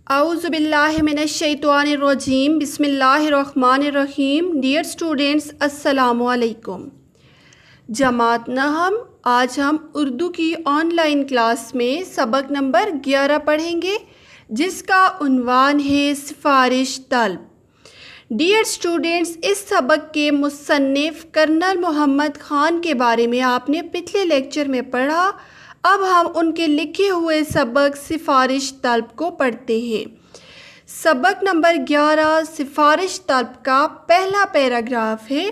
اعوذ باللہ من الشیطان الرجیم بسم اللہ الرحمن الرحیم. ڈیئر اسٹوڈینٹس، السلام علیکم. جماعت نحم، آج ہم اردو کی آن لائن کلاس میں سبق نمبر 11 پڑھیں گے، جس کا عنوان ہے سفارش طلب. ڈیئر اسٹوڈینٹس، اس سبق کے مصنف کرنل محمد خان کے بارے میں آپ نے پچھلے لیکچر میں پڑھا. اب ہم ان کے لکھے ہوئے سبق سفارش طلب کو پڑھتے ہیں. سبق نمبر 11 سفارش طلب کا پہلا پیراگراف ہے.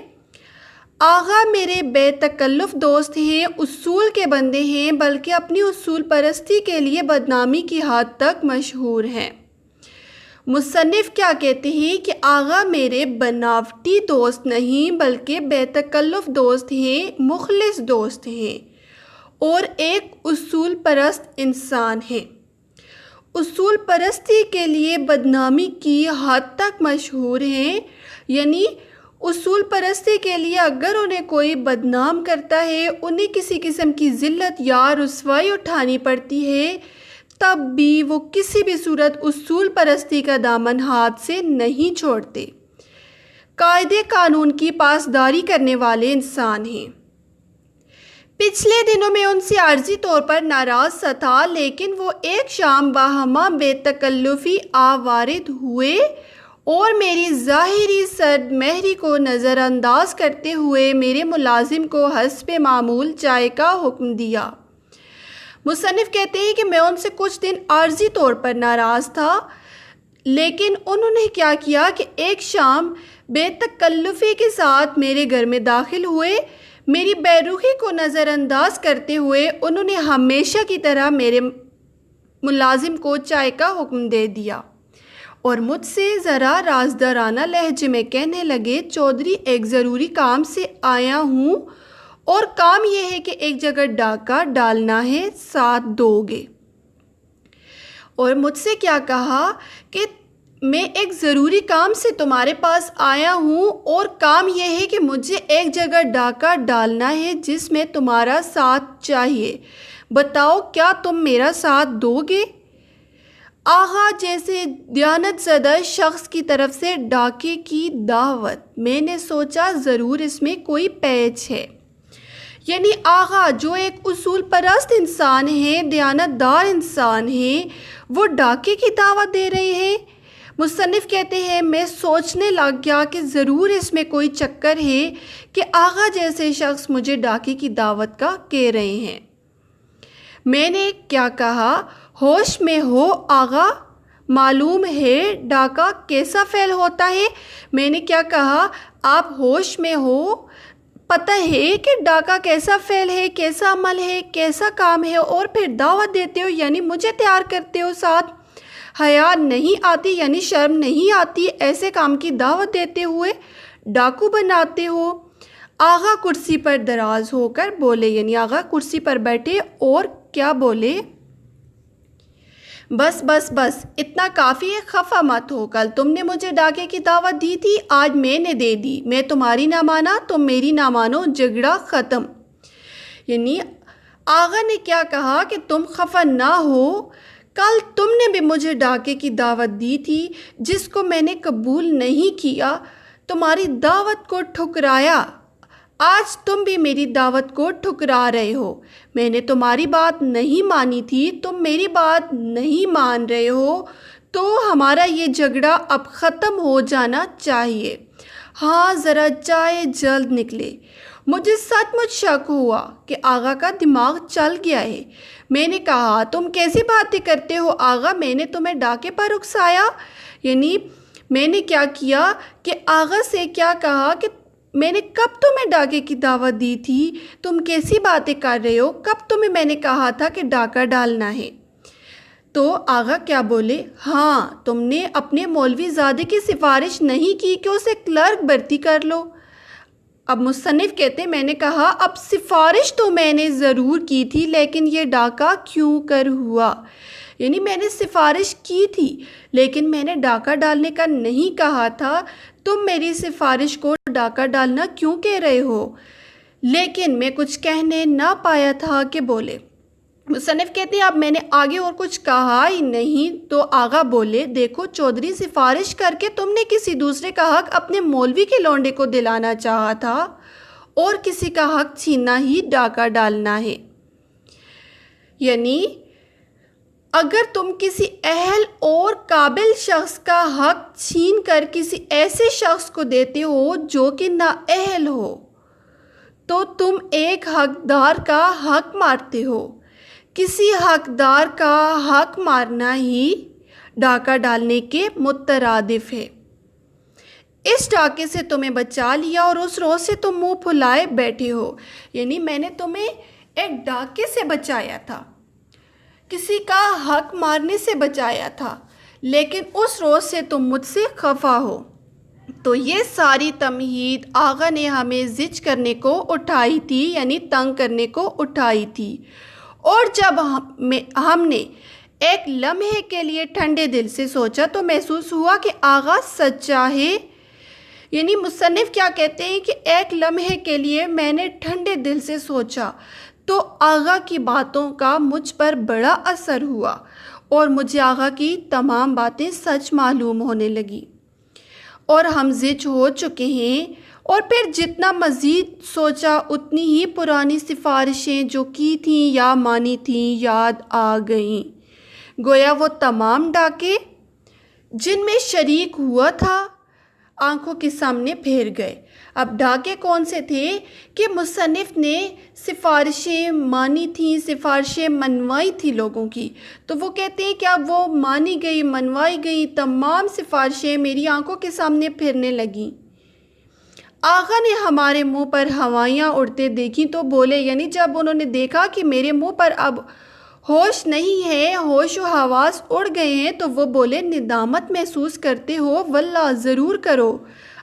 آغا میرے بے تکلف دوست ہیں، اصول کے بندے ہیں، بلکہ اپنی اصول پرستی کے لیے بدنامی کی حد تک مشہور ہیں. مصنف کیا کہتے ہیں کہ آغا میرے بناوٹی دوست نہیں بلکہ بے تکلف دوست ہیں، مخلص دوست ہیں اور ایک اصول پرست انسان ہے. اصول پرستی کے لیے بدنامی کی حد تک مشہور ہیں، یعنی اصول پرستی کے لیے اگر انہیں کوئی بدنام کرتا ہے، انہیں کسی قسم کی ذلت یا رسوائی اٹھانی پڑتی ہے، تب بھی وہ کسی بھی صورت اصول پرستی کا دامن ہاتھ سے نہیں چھوڑتے. قاعدے قانون کی پاسداری کرنے والے انسان ہیں. پچھلے دنوں میں ان سے عارضی طور پر ناراض سا تھا، لیکن وہ ایک شام باہمہ بے تکلفی وارد ہوئے اور میری ظاہری سرد مہری کو نظر انداز کرتے ہوئے میرے ملازم کو حسب معمول چائے کا حکم دیا. مصنف کہتے ہیں کہ میں ان سے کچھ دن عارضی طور پر ناراض تھا، لیکن انہوں نے کیا کیا کہ ایک شام بے تکلفی کے ساتھ میرے گھر میں داخل ہوئے. میری بے رخی کو نظر انداز کرتے ہوئے انہوں نے ہمیشہ کی طرح میرے ملازم کو چائے کا حکم دے دیا اور مجھ سے ذرا رازدارانہ لہجے میں کہنے لگے، چودھری ایک ضروری کام سے آیا ہوں اور کام یہ ہے کہ ایک جگہ ڈاکہ ڈالنا ہے، ساتھ دو گے. اور مجھ سے کیا کہا کہ میں ایک ضروری کام سے تمہارے پاس آیا ہوں اور کام یہ ہے کہ مجھے ایک جگہ ڈاکہ ڈالنا ہے جس میں تمہارا ساتھ چاہیے. بتاؤ کیا تم میرا ساتھ دو گے؟ آغا جیسے دیانت زدہ شخص کی طرف سے ڈاکے کی دعوت. میں نے سوچا ضرور اس میں کوئی پیچ ہے. یعنی آغا جو ایک اصول پرست انسان ہیں، دیانت دار انسان ہیں، وہ ڈاکے کی دعوت دے رہے ہیں. مصنف کہتے ہیں میں سوچنے لگ گیا کہ ضرور اس میں کوئی چکر ہے کہ آغا جیسے شخص مجھے ڈاکے کی دعوت کا کہہ رہے ہیں. میں نے کیا کہا، ہوش میں ہو آغا؟ معلوم ہے ڈاکہ کیسا فعل ہوتا ہے؟ میں نے کیا کہا، آپ ہوش میں ہو؟ پتہ ہے کہ ڈاکہ کیسا فعل ہے، کیسا عمل ہے، کیسا کام ہے، اور پھر دعوت دیتے ہو یعنی مجھے تیار کرتے ہو ساتھ. حیا نہیں آتی یعنی شرم نہیں آتی ایسے کام کی دعوت دیتے ہوئے ڈاکو بناتے ہو. آغا کرسی پر دراز ہو کر بولے، یعنی آغا کرسی پر بیٹھے اور کیا بولے، بس بس بس اتنا کافی ہے، خفا مت ہو. کل تم نے مجھے ڈاکے کی دعوت دی تھی، آج میں نے دے دی. میں تمہاری نہ مانا، تم میری نہ مانو، جھگڑا ختم. یعنی آغا نے کیا کہا کہ تم خفا نہ ہو، کل تم نے بھی مجھے ڈاکے کی دعوت دی تھی جس کو میں نے قبول نہیں کیا، تمہاری دعوت کو ٹھکرایا. آج تم بھی میری دعوت کو ٹھکرا رہے ہو. میں نے تمہاری بات نہیں مانی تھی، تم میری بات نہیں مان رہے ہو، تو ہمارا یہ جھگڑا اب ختم ہو جانا چاہیے. ہاں ذرا چائے جلد نکلے. مجھے سچ مچ شک ہوا کہ آغا کا دماغ چل گیا ہے. میں نے کہا تم کیسی باتیں کرتے ہو آغا، میں نے تمہیں ڈاکے پر اکسایا؟ یعنی میں نے کیا کیا کہ آغا سے کیا کہا کہ میں نے کب تمہیں ڈاکے کی دعوت دی تھی، تم کیسی باتیں کر رہے ہو، کب تمہیں میں نے کہا تھا کہ ڈاکہ ڈالنا ہے؟ تو آغا کیا بولے، ہاں تم نے اپنے مولوی زادے کی سفارش نہیں کی کہ اسے کلرک بھرتی کر لو. اب مصنف کہتے ہیں میں نے کہا اب سفارش تو میں نے ضرور کی تھی، لیکن یہ ڈاکہ کیوں کر ہوا؟ یعنی میں نے سفارش کی تھی لیکن میں نے ڈاکہ ڈالنے کا نہیں کہا تھا. تم میری سفارش کو ڈاکہ ڈالنا کیوں کہہ رہے ہو؟ لیکن میں کچھ کہنے نہ پایا تھا کہ بولے، مصنف کہتے ہیں اب میں نے آگے اور کچھ کہا ہی نہیں تو آغا بولے دیکھو چودھری سفارش کر کے تم نے کسی دوسرے کا حق اپنے مولوی کے لونڈے کو دلانا چاہا تھا اور کسی کا حق چھیننا ہی ڈاکہ ڈالنا ہے۔ یعنی اگر تم کسی اہل اور قابل شخص کا حق چھین کر کسی ایسے شخص کو دیتے ہو جو کہ نااہل ہو تو تم ایک حقدار کا حق مارتے ہو۔ کسی حقدار کا حق مارنا ہی ڈاکہ ڈالنے کے مترادف ہے۔ اس ڈاکے سے تمہیں بچا لیا اور اس روز سے تم منہ پھلائے بیٹھے ہو۔ یعنی میں نے تمہیں ایک ڈاکے سے بچایا تھا، کسی کا حق مارنے سے بچایا تھا، لیکن اس روز سے تم مجھ سے خفا ہو۔ تو یہ ساری تمہید آغا نے ہمیں زج کرنے کو اٹھائی تھی، یعنی تنگ کرنے کو اٹھائی تھی۔ اور جب ہم نے ایک لمحے کے لیے ٹھنڈے دل سے سوچا تو محسوس ہوا کہ آغا سچا ہے۔ یعنی مصنف کیا کہتے ہیں کہ ایک لمحے کے لیے میں نے ٹھنڈے دل سے سوچا تو آغا کی باتوں کا مجھ پر بڑا اثر ہوا اور مجھے آغا کی تمام باتیں سچ معلوم ہونے لگی اور ہم زج ہو چکے ہیں۔ اور پھر جتنا مزید سوچا اتنی ہی پرانی سفارشیں جو کی تھیں یا مانی تھیں یاد آ گئیں۔ گویا وہ تمام ڈاکے جن میں شریک ہوا تھا آنکھوں کے سامنے پھیر گئے۔ اب ڈاکے کون سے تھے کہ مصنف نے سفارشیں مانی تھیں، سفارشیں منوائی تھی لوگوں کی، تو وہ کہتے ہیں کہ اب وہ مانی گئی، منوائی گئی تمام سفارشیں میری آنکھوں کے سامنے پھرنے لگیں۔ آغا نے ہمارے منہ پر ہوائیاں اڑتے دیکھیں تو بولے، یعنی جب انہوں نے دیکھا کہ میرے منہ پر اب ہوش نہیں ہے، ہوش و حواس اڑ گئے ہیں، تو وہ بولے ندامت محسوس کرتے ہو؟ واللہ ضرور کرو،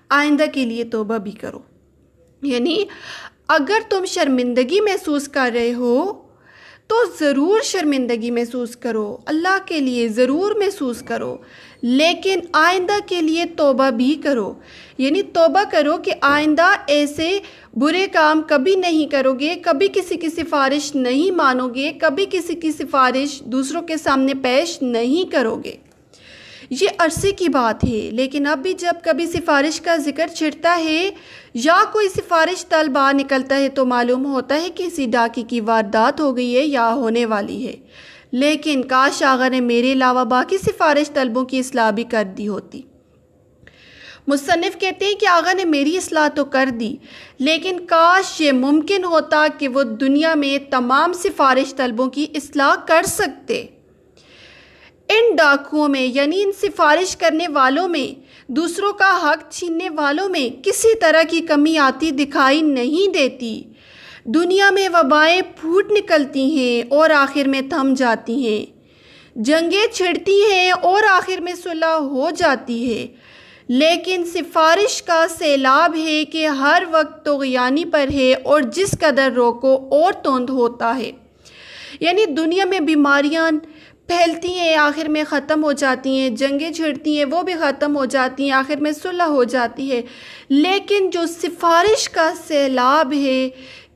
آئندہ کے لیے توبہ بھی کرو۔ یعنی اگر تم شرمندگی محسوس کر رہے ہو تو ضرور شرمندگی محسوس کرو، اللہ کے لیے ضرور محسوس کرو، لیکن آئندہ کے لیے توبہ بھی کرو۔ یعنی توبہ کرو کہ آئندہ ایسے برے کام کبھی نہیں کرو گے، کبھی کسی کی سفارش نہیں مانو گے، کبھی کسی کی سفارش دوسروں کے سامنے پیش نہیں کرو گے۔ یہ عرصے کی بات ہے، لیکن اب بھی جب کبھی سفارش کا ذکر چھڑتا ہے یا کوئی سفارش طلب آ نکلتا ہے تو معلوم ہوتا ہے کہ کسی ڈاکے کی واردات ہو گئی ہے یا ہونے والی ہے۔ لیکن کاش آغا نے میرے علاوہ باقی سفارش طلبوں کی اصلاح بھی کر دی ہوتی۔ مصنف کہتے ہیں کہ آغا نے میری اصلاح تو کر دی، لیکن کاش یہ ممکن ہوتا کہ وہ دنیا میں تمام سفارش طلبوں کی اصلاح کر سکتے۔ ان ڈاکوؤں میں، یعنی ان سفارش کرنے والوں میں، دوسروں کا حق چھیننے والوں میں کسی طرح کی کمی آتی دکھائی نہیں دیتی۔ دنیا میں وبائیں پھوٹ نکلتی ہیں اور آخر میں تھم جاتی ہیں، جنگیں چھڑتی ہیں اور آخر میں صلح ہو جاتی ہے، لیکن سفارش کا سیلاب ہے کہ ہر وقت طغیانی پر ہے اور جس قدر روکو اور توند ہوتا ہے۔ یعنی دنیا میں بیماریاں پھیلتی ہیں، آخر میں ختم ہو جاتی ہیں، جنگیں چھڑتی ہیں وہ بھی ختم ہو جاتی ہیں، آخر میں صلح ہو جاتی ہے، لیکن جو سفارش کا سیلاب ہے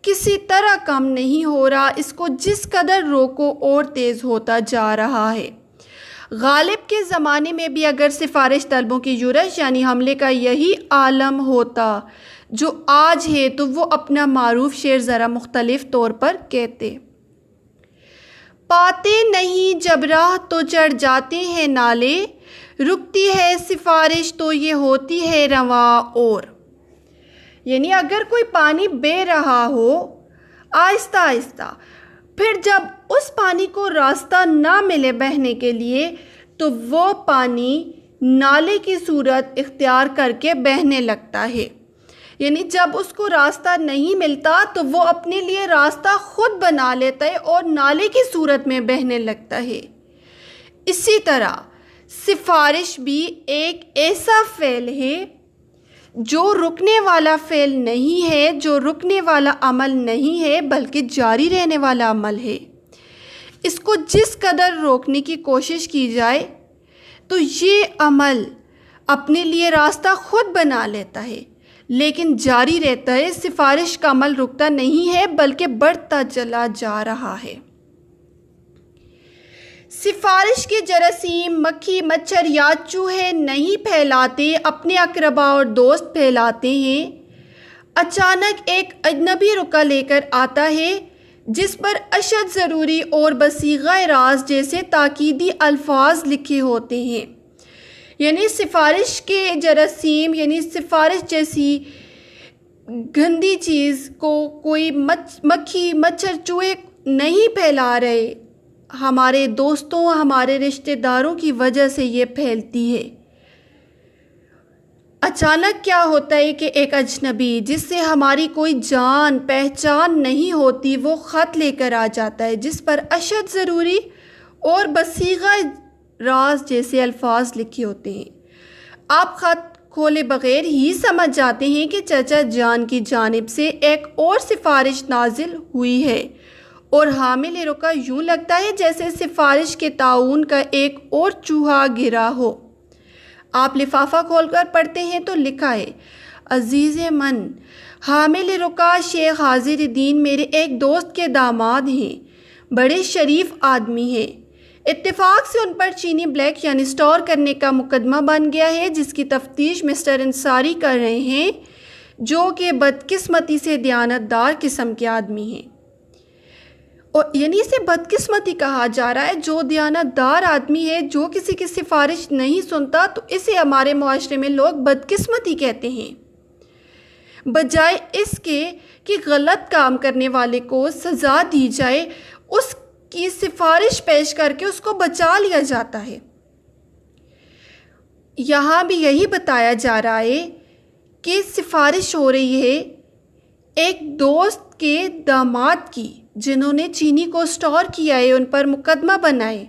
کسی طرح کم نہیں ہو رہا، اس کو جس قدر روکو اور تیز ہوتا جا رہا ہے۔ غالب کے زمانے میں بھی اگر سفارش طلبوں کی یورش یعنی حملے کا یہی عالم ہوتا جو آج ہے تو وہ اپنا معروف شعر ذرا مختلف طور پر کہتے۔ پاتے نہیں جب راہ تو چڑھ جاتے ہیں نالے، رکتی ہے سفارش تو یہ ہوتی ہے رواں اور۔ یعنی اگر کوئی پانی بہہ رہا ہو آہستہ آہستہ، پھر جب اس پانی کو راستہ نہ ملے بہنے کے لیے تو وہ پانی نالے کی صورت اختیار کر کے بہنے لگتا ہے۔ یعنی جب اس کو راستہ نہیں ملتا تو وہ اپنے لیے راستہ خود بنا لیتا ہے اور نالے کی صورت میں بہنے لگتا ہے۔ اسی طرح سفارش بھی ایک ایسا فعل ہے جو رکنے والا فعل نہیں ہے، جو رکنے والا عمل نہیں ہے بلکہ جاری رہنے والا عمل ہے۔ اس کو جس قدر روکنے کی کوشش کی جائے تو یہ عمل اپنے لیے راستہ خود بنا لیتا ہے لیکن جاری رہتا ہے، سفارش کا عمل رکتا نہیں ہے بلکہ بڑھتا چلا جا رہا ہے۔ سفارش کے جراثیم مکھی مچھر یا چوہے نہیں پھیلاتے، اپنے اقربا اور دوست پھیلاتے ہیں۔ اچانک ایک اجنبی رکا لے کر آتا ہے جس پر اشد ضروری اور بصیغہ راز جیسے تاکیدی الفاظ لکھے ہوتے ہیں۔ یعنی سفارش کے جراثیم، یعنی سفارش جیسی گندی چیز کو کوئی مکھی مچھر چوہے نہیں پھیلا رہے، ہمارے دوستوں ہمارے رشتہ داروں کی وجہ سے یہ پھیلتی ہے۔ اچانک کیا ہوتا ہے کہ ایک اجنبی جس سے ہماری کوئی جان پہچان نہیں ہوتی وہ خط لے کر آ جاتا ہے جس پر اشد ضروری اور بصیغہ راز جیسے الفاظ لکھے ہوتے ہیں۔ آپ خط کھولے بغیر ہی سمجھ جاتے ہیں کہ چچا جان کی جانب سے ایک اور سفارش نازل ہوئی ہے، اور حامل رکا یوں لگتا ہے جیسے سفارش کے تعاون کا ایک اور چوہا گرا ہو۔ آپ لفافہ کھول کر پڑھتے ہیں تو لکھا ہے، عزیز من، حامل رکا شیخ حاضر الدین میرے ایک دوست کے داماد ہیں، بڑے شریف آدمی ہیں۔ اتفاق سے ان پر چینی بلیک یعنی اسٹور کرنے کا مقدمہ بن گیا ہے جس کی تفتیش مسٹر انصاری کر رہے ہیں، جو کہ بدقسمتی سے دیانت دار قسم کے آدمی ہیں۔ اور یعنی اسے بدقسمتی کہا جا رہا ہے، جو دیانت دار آدمی ہے جو کسی کی سفارش نہیں سنتا تو اسے ہمارے معاشرے میں لوگ بدقسمتی کہتے ہیں، بجائے اس کے کہ غلط کام کرنے والے کو سزا دی جائے، اس کی سفارش پیش کر کے اس کو بچا لیا جاتا ہے۔ یہاں بھی یہی بتایا جا رہا ہے کہ سفارش ہو رہی ہے ایک دوست کے داماد کی جنہوں نے چینی کو اسٹور کیا ہے، ان پر مقدمہ بنائے،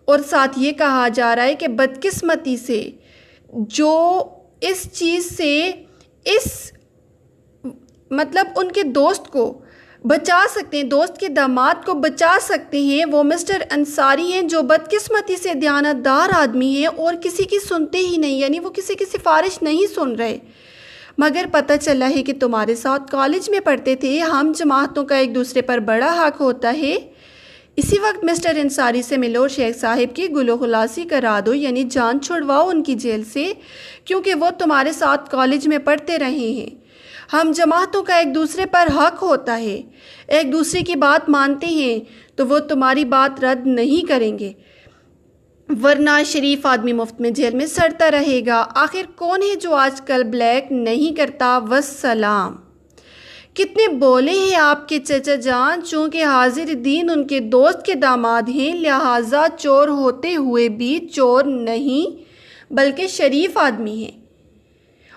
اور ساتھ یہ کہا جا رہا ہے کہ بدقسمتی سے جو اس چیز سے مطلب ان کے دوست کو بچا سکتے ہیں، دوست کے داماد کو بچا سکتے ہیں، وہ مسٹر انصاری ہیں جو بدقسمتی سے دیانت دار آدمی ہیں اور کسی کی سنتے ہی نہیں، یعنی وہ کسی کی سفارش نہیں سن رہے۔ مگر پتہ چلا ہے کہ تمہارے ساتھ کالج میں پڑھتے تھے، ہم جماعتوں کا ایک دوسرے پر بڑا حق ہوتا ہے، اسی وقت مسٹر انصاری سے ملو، شیخ صاحب کی گل و خلاصی کرا دو، یعنی جان چھڑواؤ ان کی جیل سے، کیونکہ وہ تمہارے ساتھ کالج میں پڑھتے رہے ہیں۔ ہم جماعتوں کا ایک دوسرے پر حق ہوتا ہے، ایک دوسرے کی بات مانتے ہیں تو وہ تمہاری بات رد نہیں کریں گے، ورنہ شریف آدمی مفت میں جیل میں سڑتا رہے گا۔ آخر کون ہے جو آج کل بلیک نہیں کرتا؟ والسلام۔ کتنے بولے ہیں آپ کے چچا جان، چونکہ حاضر الدین ان کے دوست کے داماد ہیں، لہٰذا چور ہوتے ہوئے بھی چور نہیں بلکہ شریف آدمی ہیں،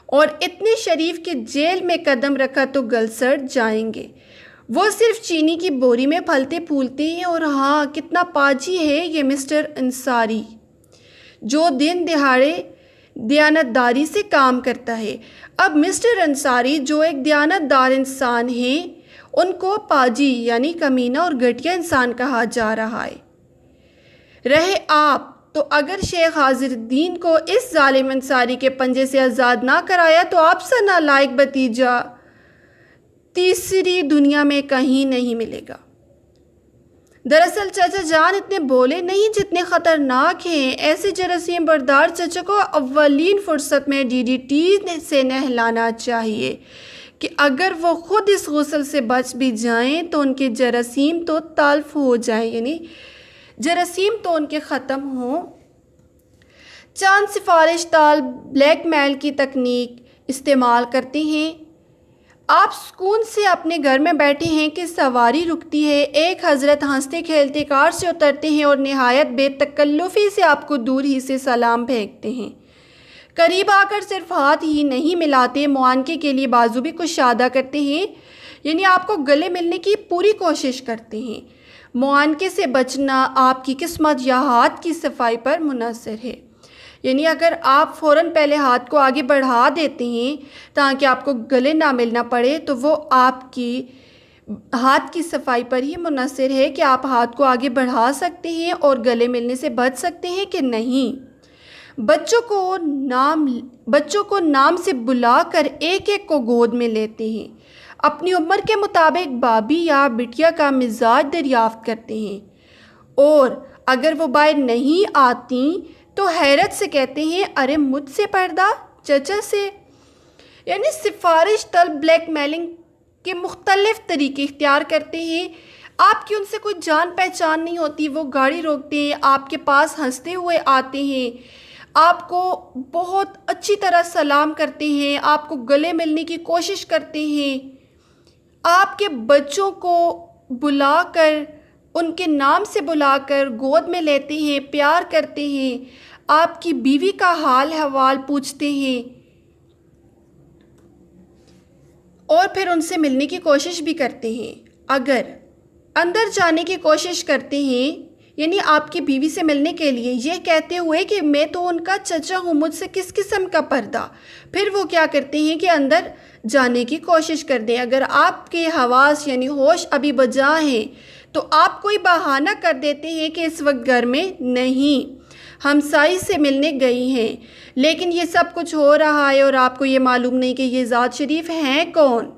اور اتنے شریف کے جیل میں قدم رکھا تو گل سڑ جائیں گے۔ وہ صرف چینی کی بوری میں پھلتے پھولتے ہیں، اور ہاں کتنا پاجی ہے یہ مسٹر انصاری جو دن دہاڑے دیانت داری سے کام کرتا ہے۔ اب مسٹر انصاری جو ایک دیانت دار انسان ہیں، ان کو پاجی یعنی کمینہ اور گھٹیا انسان کہا جا رہا ہے۔ رہے آپ تو اگر شیخ حاضر الدین کو اس ظالم انصاری کے پنجے سے آزاد نہ کرایا تو آپ سا نالائق بھتیجا تیسری دنیا میں کہیں نہیں ملے گا۔ دراصل چچا جان اتنے بولے نہیں جتنے خطرناک ہیں۔ ایسے جراثیم بردار چچا کو اولین فرصت میں DDT سے نہلانا چاہیے کہ اگر وہ خود اس غسل سے بچ بھی جائیں تو ان کے جراثیم تو تلف ہو جائیں، یعنی جراثیم تو ان کے ختم ہوں۔ چاند سفارش دار بلیک میل کی تکنیک استعمال کرتے ہیں۔ آپ سکون سے اپنے گھر میں بیٹھے ہیں کہ سواری رکتی ہے، ایک حضرت ہنستے کھیلتے کار سے اترتے ہیں اور نہایت بے تکلفی سے آپ کو دور ہی سے سلام پھینکتے ہیں۔ قریب آ کر صرف ہاتھ ہی نہیں ملاتے، معانقے کے لیے بازو بھی کشادہ کرتے ہیں، یعنی آپ کو گلے ملنے کی پوری کوشش کرتے ہیں۔ معانقے سے بچنا آپ کی قسمت یا ہاتھ کی صفائی پر منحصر ہے، یعنی اگر آپ فوراً پہلے ہاتھ کو آگے بڑھا دیتے ہیں تاکہ آپ کو گلے نہ ملنا پڑے تو وہ آپ کی ہاتھ کی صفائی پر ہی منحصر ہے کہ آپ ہاتھ کو آگے بڑھا سکتے ہیں اور گلے ملنے سے بچ سکتے ہیں کہ نہیں۔ بچوں کو نام سے بلا کر ایک ایک کو گود میں لیتے ہیں، اپنی عمر کے مطابق بابی یا بٹیا کا مزاج دریافت کرتے ہیں، اور اگر وہ باہر نہیں آتی تو حیرت سے کہتے ہیں ارے مجھ سے پردہ چچا سے. یعنی سفارش طلب بلیک میلنگ کے مختلف طریقے اختیار کرتے ہیں. آپ کی ان سے کوئی جان پہچان نہیں ہوتی، وہ گاڑی روکتے ہیں، آپ کے پاس ہنستے ہوئے آتے ہیں، آپ کو بہت اچھی طرح سلام کرتے ہیں، آپ کو گلے ملنے کی کوشش کرتے ہیں، آپ کے بچوں کو بلا کر ان کے نام سے بلا کر گود میں لیتے ہیں، پیار کرتے ہیں، آپ کی بیوی کا حال احوال پوچھتے ہیں اور پھر ان سے ملنے کی کوشش بھی کرتے ہیں. اگر اندر جانے کی کوشش کرتے ہیں یعنی آپ کی بیوی سے ملنے کے لیے یہ کہتے ہوئے کہ میں تو ان کا چچا ہوں، مجھ سے کس قسم کا پردہ، پھر وہ کیا کرتے ہیں کہ اندر جانے کی کوشش کر دیں. اگر آپ کے حواس یعنی ہوش ابھی بجا ہیں تو آپ کوئی بہانہ کر دیتے ہیں کہ اس وقت گھر میں نہیں، ہمسائی سے ملنے گئی ہیں، لیکن یہ سب کچھ ہو رہا ہے اور آپ کو یہ معلوم نہیں کہ یہ ذات شریف ہیں کون.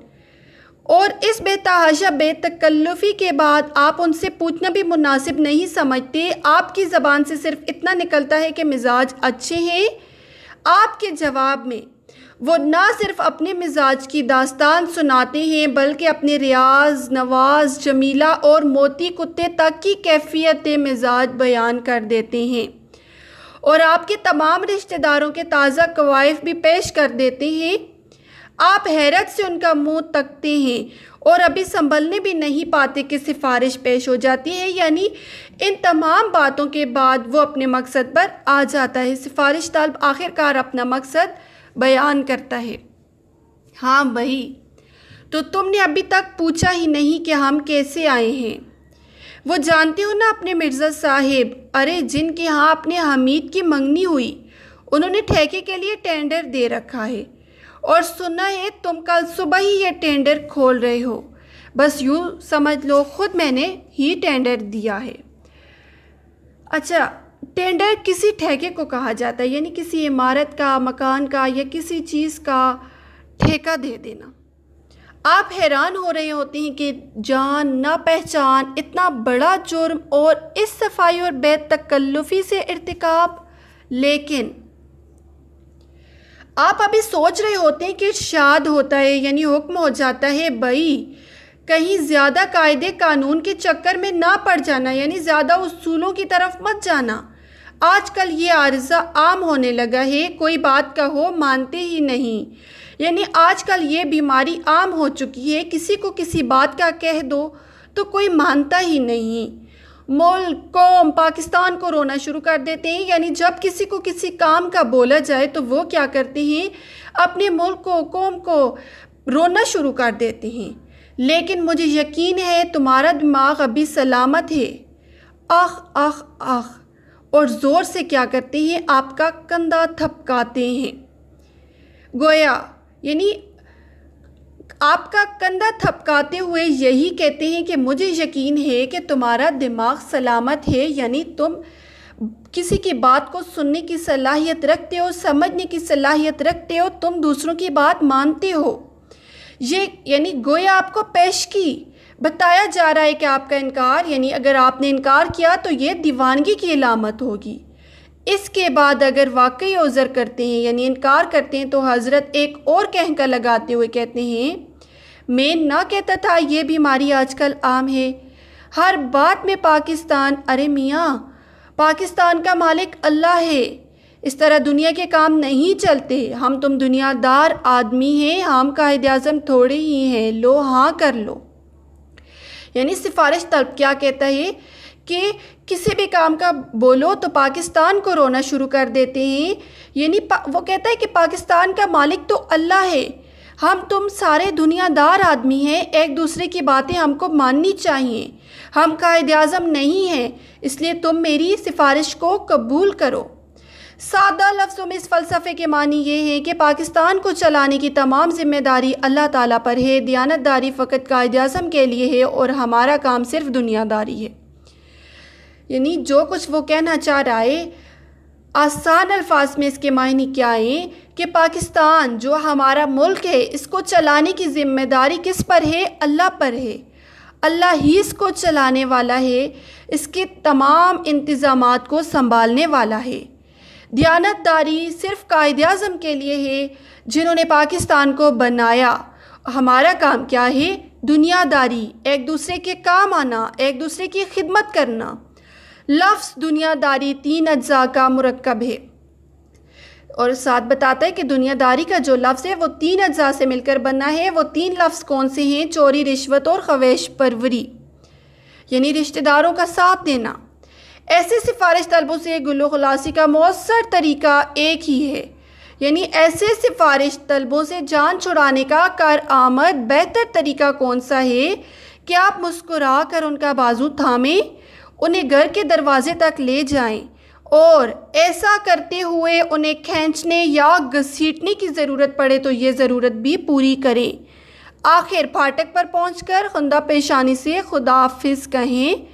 اور اس بے تحاشا بے تکلفی کے بعد آپ ان سے پوچھنا بھی مناسب نہیں سمجھتے. آپ کی زبان سے صرف اتنا نکلتا ہے کہ مزاج اچھے ہیں. آپ کے جواب میں وہ نہ صرف اپنے مزاج کی داستان سناتے ہیں بلکہ اپنے ریاض، نواز، جمیلہ اور موتی کتے تک کی کیفیت مزاج بیان کر دیتے ہیں اور آپ کے تمام رشتہ داروں کے تازہ کوائف بھی پیش کر دیتے ہیں. آپ حیرت سے ان کا منہ تکتے ہیں اور ابھی سنبھلنے بھی نہیں پاتے کہ سفارش پیش ہو جاتی ہے. یعنی ان تمام باتوں کے بعد وہ اپنے مقصد پر آ جاتا ہے. سفارش طلب آخرکار اپنا مقصد بیان کرتا ہے. ہاں بھائی، تو تم نے ابھی تک پوچھا ہی نہیں کہ ہم کیسے آئے ہیں. وہ جانتے ہو نا اپنے مرزا صاحب، ارے جن کے ہاں اپنے حمید کی منگنی ہوئی، انہوں نے ٹھیکے کے لیے ٹینڈر دے رکھا ہے اور سنا ہے تم کل صبح ہی یہ ٹینڈر کھول رہے ہو. بس یوں سمجھ لو خود میں نے ہی ٹینڈر دیا ہے. اچھا، ٹینڈر کسی ٹھیکے کو کہا جاتا ہے، یعنی کسی عمارت کا، مکان کا یا کسی چیز کا ٹھیکہ دے دینا. آپ حیران ہو رہے ہوتے ہیں کہ جان نہ پہچان، اتنا بڑا جرم اور اس صفائی اور بے تکلفی سے ارتکاب. لیکن آپ ابھی سوچ رہے ہوتے ہیں کہ ارشاد ہوتا ہے یعنی حکم ہو جاتا ہے بھائی کہیں زیادہ قاعدے قانون کے چکر میں نہ پڑ جانا، یعنی زیادہ اصولوں کی طرف مت جانا. آج کل یہ عارضہ عام ہونے لگا ہے، کوئی بات کہو مانتے ہی نہیں. یعنی آج کل یہ بیماری عام ہو چکی ہے، کسی کو کسی بات کا کہہ دو تو کوئی مانتا ہی نہیں. ملک، قوم، پاکستان کو رونا شروع کر دیتے ہیں. یعنی جب کسی کو کسی کام کا بولا جائے تو وہ کیا کرتے ہیں، اپنے ملک کو، قوم کو رونا شروع کر دیتے ہیں. لیکن مجھے یقین ہے تمہارا دماغ ابھی سلامت ہے. آخ آخ آخ، اور زور سے کیا کرتے ہیں، آپ کا کندھا تھپکاتے ہیں. گویا یعنی آپ کا کندھا تھپکاتے ہوئے یہی کہتے ہیں کہ مجھے یقین ہے کہ تمہارا دماغ سلامت ہے. یعنی تم کسی کی بات کو سننے کی صلاحیت رکھتے ہو، سمجھنے کی صلاحیت رکھتے ہو، تم دوسروں کی بات مانتے ہو. یہ یعنی گویا آپ کو پیش کی بتایا جا رہا ہے کہ آپ کا انکار، یعنی اگر آپ نے انکار کیا تو یہ دیوانگی کی علامت ہوگی. اس کے بعد اگر واقعی عذر کرتے ہیں یعنی انکار کرتے ہیں تو حضرت ایک اور کہنکا لگاتے ہوئے کہتے ہیں میں نہ کہتا تھا یہ بیماری آج کل عام ہے، ہر بات میں پاکستان. ارے میاں، پاکستان کا مالک اللہ ہے، اس طرح دنیا کے کام نہیں چلتے. ہم تم دنیا دار آدمی ہیں، ہم قائد اعظم تھوڑے ہی ہیں، لو ہاں کر لو. یعنی سفارش طلب کیا کہتا ہے کہ کسی بھی کام کا بولو تو پاکستان کو رونا شروع کر دیتے ہیں. یعنی وہ کہتا ہے کہ پاکستان کا مالک تو اللہ ہے، ہم تم سارے دنیا دار آدمی ہیں، ایک دوسرے کی باتیں ہم کو ماننی چاہیے. ہم قائد اعظم نہیں ہیں، اس لیے تم میری سفارش کو قبول کرو. سادہ لفظوں میں اس فلسفے کے معنی یہ ہے کہ پاکستان کو چلانے کی تمام ذمہ داری اللہ تعالیٰ پر ہے، دیانت داری فقط قائد اعظم کے لیے ہے اور ہمارا کام صرف دنیا داری ہے. یعنی جو کچھ وہ کہنا چاہ رہا ہے آسان الفاظ میں اس کے معنی کیا ہیں کہ پاکستان جو ہمارا ملک ہے اس کو چلانے کی ذمہ داری کس پر ہے؟ اللہ پر ہے. اللہ ہی اس کو چلانے والا ہے، اس کے تمام انتظامات کو سنبھالنے والا ہے۔ دیانت داری صرف قائد اعظم کے لیے ہے جنہوں نے پاکستان کو بنایا۔ ہمارا کام کیا ہے؟ دنیا داری، ایک دوسرے کے کام آنا، ایک دوسرے کی خدمت کرنا۔ لفظ دنیا داری 3 اجزاء کا مرکب ہے، اور ساتھ بتاتا ہے کہ دنیا داری کا جو لفظ ہے وہ 3 اجزاء سے مل کر بنا ہے۔ وہ 3 لفظ کون سے ہیں؟ چوری، رشوت اور خواہش پروری، یعنی رشتہ داروں کا ساتھ دینا۔ ایسے سفارش طلبوں سے گل و خلاصی کا مؤثر طریقہ ایک ہی ہے، یعنی ایسے سفارش طلبوں سے جان چھڑانے کا کارآمد بہتر طریقہ کون سا ہے کہ آپ مسکرا کر ان کا بازو تھامیں، انہیں گھر کے دروازے تک لے جائیں اور ایسا کرتے ہوئے انہیں کھینچنے یا گھسیٹنے کی ضرورت پڑے تو یہ ضرورت بھی پوری کریں۔ آخر پھاٹک پر پہنچ کر خندہ پیشانی سے خدا حافظ کہیں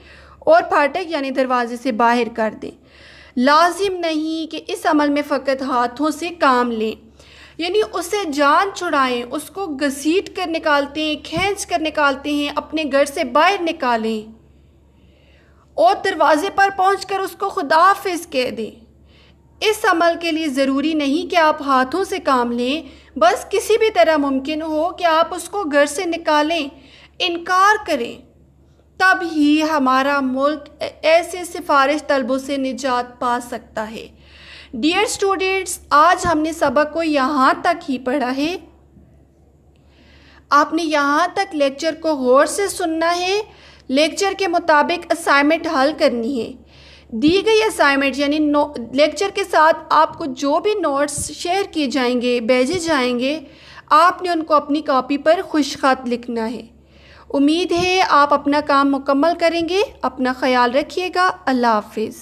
اور پھاٹک یعنی دروازے سے باہر کر دیں۔ لازم نہیں کہ اس عمل میں فقط ہاتھوں سے کام لیں، یعنی اسے جان چھڑائیں، اس کو گھسیٹ کر نکالتے ہیں، کھینچ کر نکالتے ہیں، اپنے گھر سے باہر نکالیں اور دروازے پر پہنچ کر اس کو خدا حافظ کہہ دیں۔ اس عمل کے لیے ضروری نہیں کہ آپ ہاتھوں سے کام لیں، بس کسی بھی طرح ممکن ہو کہ آپ اس کو گھر سے نکالیں، انکار کریں، تب ہی ہمارا ملک ایسے سفارش طلبوں سے نجات پا سکتا ہے۔ ڈیئر اسٹوڈنٹس، آج ہم نے سبق کو یہاں تک ہی پڑھا ہے۔ آپ نے یہاں تک لیکچر کو غور سے سننا ہے، لیکچر کے مطابق اسائنمنٹ حل کرنی ہے۔ دی گئی اسائنمنٹ یعنی لیکچر کے ساتھ آپ کو جو بھی نوٹس شیئر کیے جائیں گے، بھیجے جائیں گے، آپ نے ان کو اپنی کاپی پر خوش خط لکھنا ہے۔ امید ہے آپ اپنا کام مکمل کریں گے۔ اپنا خیال رکھیے گا۔ اللہ حافظ۔